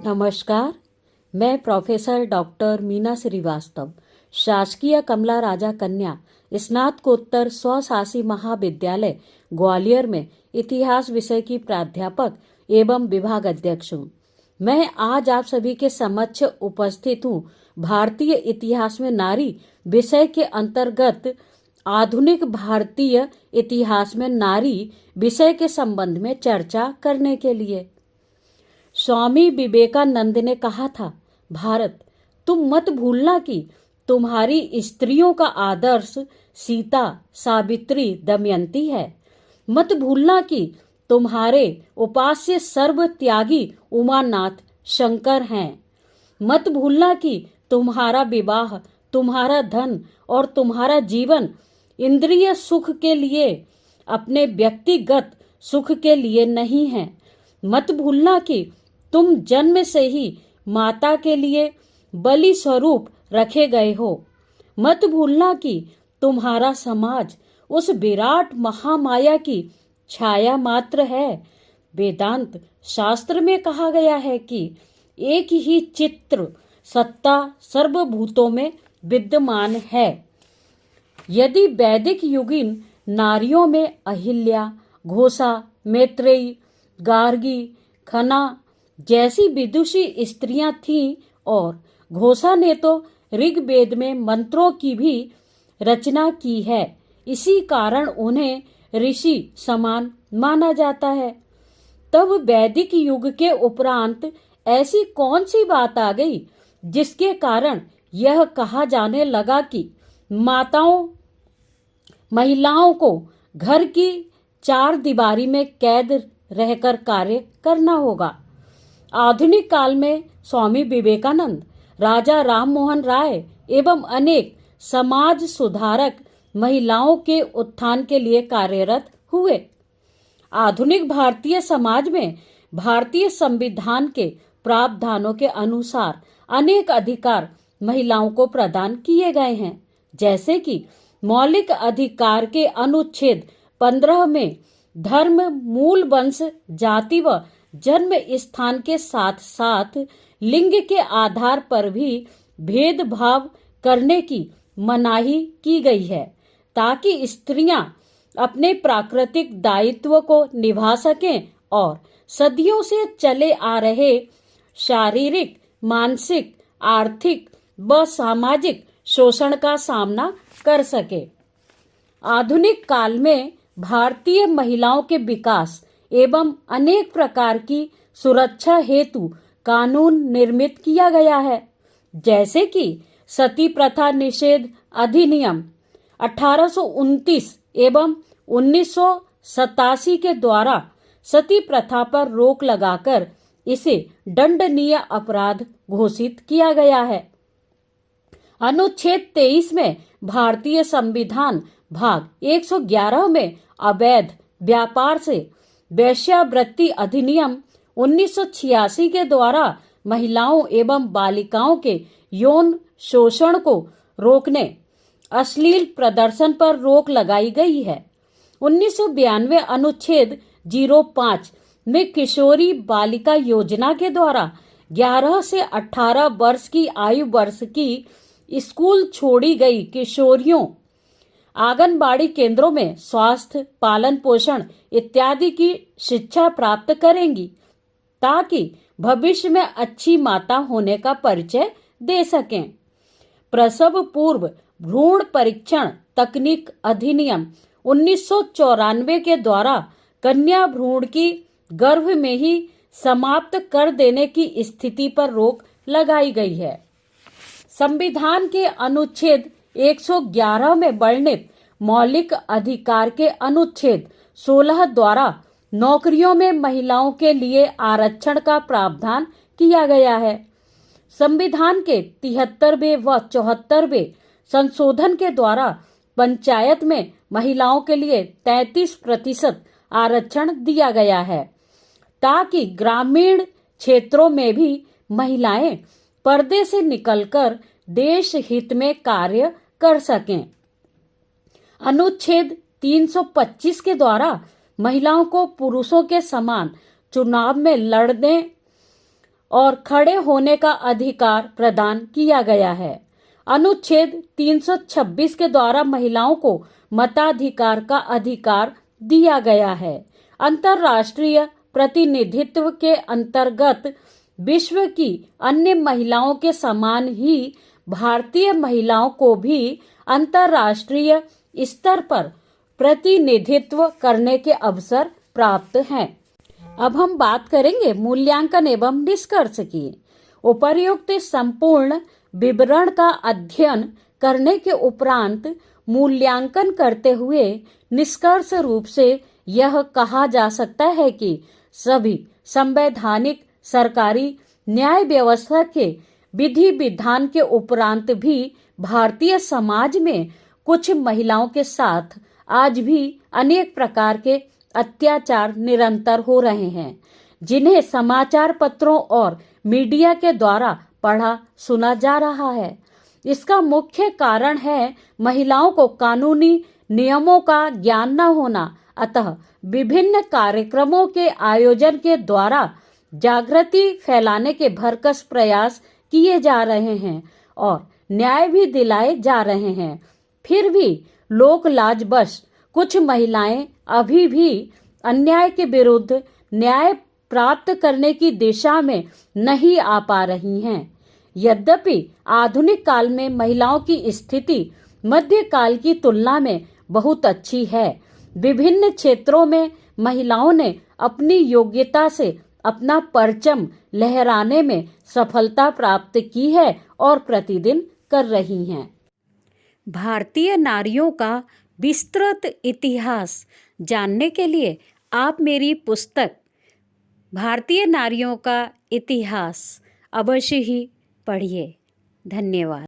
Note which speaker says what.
Speaker 1: नमस्कार। मैं professor doctor Meena Srivastava, शासकीय कमला राजा कन्या स्नातकोत्तर स्वशासी महाविद्यालय ग्वालियर में इतिहास विषय की प्राध्यापक एवं विभाग अध्यक्ष हूँ। मैं आज आप सभी के समक्ष उपस्थित हूँ भारतीय इतिहास में नारी विषय के अंतर्गत आधुनिक भारतीय इतिहास में नारी विषय के संबंध में चर्चा करने के लिए। स्वामी विवेकानंद ने कहा था, भारत, तुम मत भूलना कि तुम्हारी स्त्रियों का आदर्श सीता, सावित्री, दमयंती है। मत भूलना कि तुम्हारे उपास्य सर्व त्यागी उमानाथ, शंकर हैं। मत भूलना कि तुम्हारा विवाह, तुम्हारा धन और तुम्हारा जीवन इंद्रिय सुख के लिए, अपने व्यक्तिगत सुख के लिए नहीं है। मत भूलना कि तुम जन्म से ही माता के लिए बलि स्वरूप रखे गए हो। मत भूलना कि तुम्हारा समाज उस विराट महामाया की छाया मात्र है। वेदांत शास्त्र में कहा गया है कि एक ही चित्र सत्ता सर्वभूतों में विद्यमान है। यदि वैदिक युगीन नारियों में अहिल्या, घोषा, मैत्रेयी, गार्गी, खना जैसी विदुषी स्त्रियां थीं और घोषा ने तो ऋग्वेद में मंत्रों की भी रचना की है, इसी कारण उन्हें ऋषि समान माना जाता है। तब वैदिक युग के उपरांत ऐसी कौन सी बात आ गई जिसके कारण यह कहा जाने लगा कि महिलाओं को घर की चार दीवारी में कैद रहकर कार्य करना होगा। आधुनिक काल में स्वामी विवेकानंद, राजा राम मोहन राय एवं अनेक समाज सुधारक महिलाओं के उत्थान के लिए कार्यरत हुए। आधुनिक भारतीय समाज में भारतीय संविधान के प्रावधानों के अनुसार अनेक अधिकार महिलाओं को प्रदान किए गए हैं, जैसे कि मौलिक अधिकार के अनुच्छेद 15 में धर्म, मूल वंश, जाति व जन्म स्थान के साथ साथ लिंग के आधार पर भी भेदभाव करने की मनाही की गई है, ताकि स्त्रियां अपने प्राकृतिक दायित्व को निभा सकें और सदियों से चले आ रहे शारीरिक, मानसिक, आर्थिक व सामाजिक शोषण का सामना कर सके। आधुनिक काल में भारतीय महिलाओं के विकास एवं अनेक प्रकार की सुरक्षा हेतु कानून निर्मित किया गया है, जैसे कि सती प्रथा निषेध अधिनियम 1829 एवं 1987 के द्वारा सती प्रथा पर रोक लगाकर इसे दंडनीय अपराध घोषित किया गया है। अनुच्छेद 23 में भारतीय संविधान भाग 111 में अवैध व्यापार से वेश्यावृत्ति अधिनियम 1986 के द्वारा महिलाओं एवं बालिकाओं के यौन शोषण को रोकने, अश्लील प्रदर्शन पर रोक लगाई गई है। 1992 अनुच्छेद 05 में किशोरी बालिका योजना के द्वारा 11 से 18 वर्ष की आयु वर्ष की स्कूल छोड़ी गई किशोरियों आंगनबाड़ी केंद्रों में स्वास्थ्य, पालन पोषण इत्यादि की शिक्षा प्राप्त करेंगी, ताकि भविष्य में अच्छी माता होने का परिचय दे सकें। प्रसव पूर्व भ्रूण परीक्षण तकनीक अधिनियम 1994 के द्वारा कन्या भ्रूण की गर्भ में ही समाप्त कर देने की स्थिति पर रोक लगाई गई है। संविधान के अनुच्छेद 111 में वर्णित मौलिक अधिकार के अनुच्छेद 16 द्वारा नौकरियों में महिलाओं के लिए आरक्षण का प्रावधान किया गया है। संविधान के 73वें व 74वें संशोधन के द्वारा पंचायत में महिलाओं के लिए 33% आरक्षण दिया गया है, ताकि ग्रामीण क्षेत्रों में भी महिलाएं पर्दे से निकलकर देश हित में कार्य कर सकें। अनुच्छेद 325 के द्वारा महिलाओं को पुरुषों के समान चुनाव में लड़ने और खड़े होने का अधिकार प्रदान किया गया है। अनुच्छेद 326 के द्वारा महिलाओं को मताधिकार का अधिकार दिया गया है। अंतर्राष्ट्रीय प्रतिनिधित्व के अंतर्गत विश्व की अन्य महिलाओं के समान ही भारतीय महिलाओं को भी अंतर्राष्ट्रीय स्तर पर प्रतिनिधित्व करने के अवसर प्राप्त हैं। अब हम बात करेंगे मूल्यांकन एवं निष्कर्ष की। उपर्युक्त संपूर्ण विवरण का अध्ययन करने के उपरांत मूल्यांकन करते हुए निष्कर्ष रूप से यह कहा जा सकता है कि सभी संवैधानिक सरकारी न्याय व्यवस्था के विधि विधान के उपरांत भी भारतीय समाज में कुछ महिलाओं के साथ आज भी अनेक प्रकार के अत्याचार निरंतर हो रहे हैं, जिन्हें समाचार पत्रों और मीडिया के द्वारा पढ़ा सुना जा रहा है। इसका मुख्य कारण है महिलाओं को कानूनी नियमों का ज्ञान न होना। अतः विभिन्न कार्यक्रमों के आयोजन के द्वारा जागृति फैलाने के भरकस प्रयास किए जा रहे हैं और न्याय भी दिलाए जा रहे हैं। फिर भी लोक लाजवश कुछ महिलाएं अभी भी अन्याय के विरुद्ध न्याय प्राप्त करने की दिशा में नहीं आ पा रही हैं। यद्यपि आधुनिक काल में महिलाओं की स्थिति मध्यकाल की तुलना में बहुत अच्छी है। विभिन्न क्षेत्रों में महिलाओं ने अपनी योग्यता से अपना परचम लहराने में सफलता प्राप्त की है और प्रतिदिन कर रही हैं। भारतीय नारियों का विस्तृत इतिहास जानने के लिए आप मेरी पुस्तक भारतीय नारियों का इतिहास अवश्य ही पढ़िए। धन्यवाद।